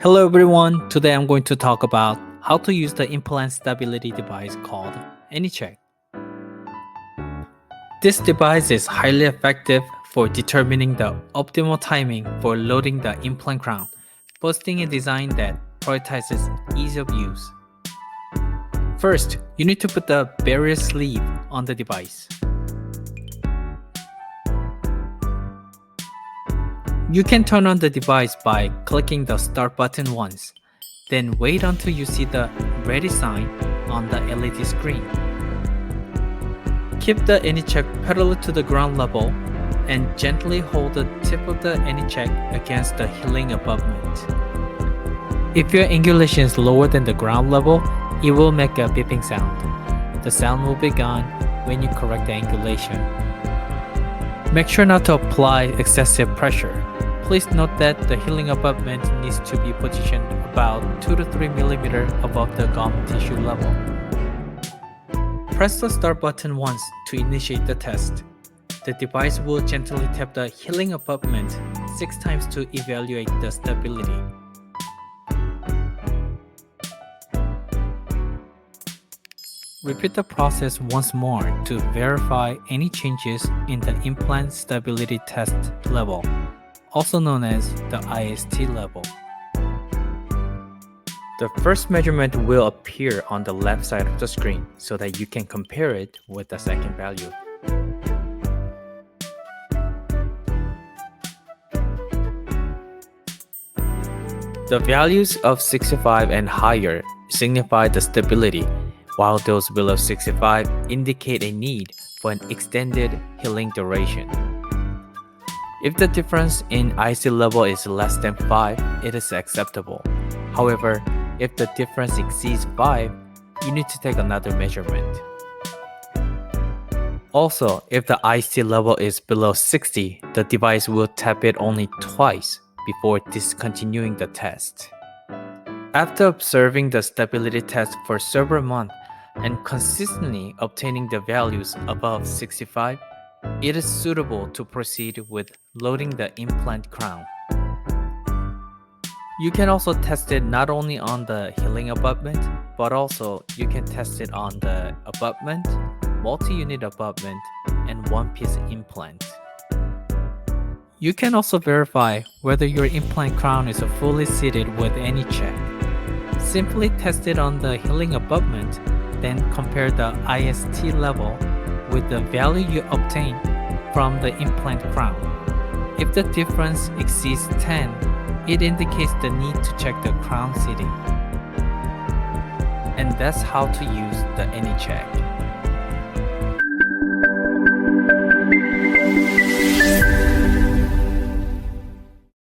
Hello everyone, today I'm going to talk about how to use the implant stability device called Anycheck. This device is highly effective for determining the optimal timing for loading the implant crown, boasting a design that prioritizes ease of use. First, you need to put the barrier sleeve on the device. You can turn on the device by clicking the start button once, then wait until you see the ready sign on the LED screen. Keep the Anycheck parallel to the ground level and gently hold the tip of the Anycheck against the healing abutment. If your angulation is lower than the ground level, it will make a beeping sound. The sound will be gone when you correct the angulation. Make sure not to apply excessive pressure. Please note that the healing abutment needs to be positioned about 2 to 3 mm above the gum tissue level. Press the start button once to initiate the test. The device will gently tap the healing abutment 6 times to evaluate the stability. Repeat the process once more to verify any changes in the implant stability test level, also known as the IST level. The first measurement will appear on the left side of the screen so that you can compare it with the second value. The values of 65 and higher signify the stability, while those below 65 indicate a need for an extended healing duration. If the difference in IC level is less than 5, it is acceptable. However, if the difference exceeds 5, you need to take another measurement. Also, if the IC level is below 60, the device will tap it only twice before discontinuing the test. After observing the stability test for several months and consistently obtaining the values above 65, it is suitable to proceed with loading the implant crown. You can also test it not only on the healing abutment, but also you can test it on the abutment, multi-unit abutment, and one-piece implant. You can also verify whether your implant crown is fully seated with Anycheck. Simply test it on the healing abutment, then compare the IST level with the value you obtain from the implant crown. If the difference exceeds 10, it indicates the need to check the crown seating. And that's how to use the Anycheck.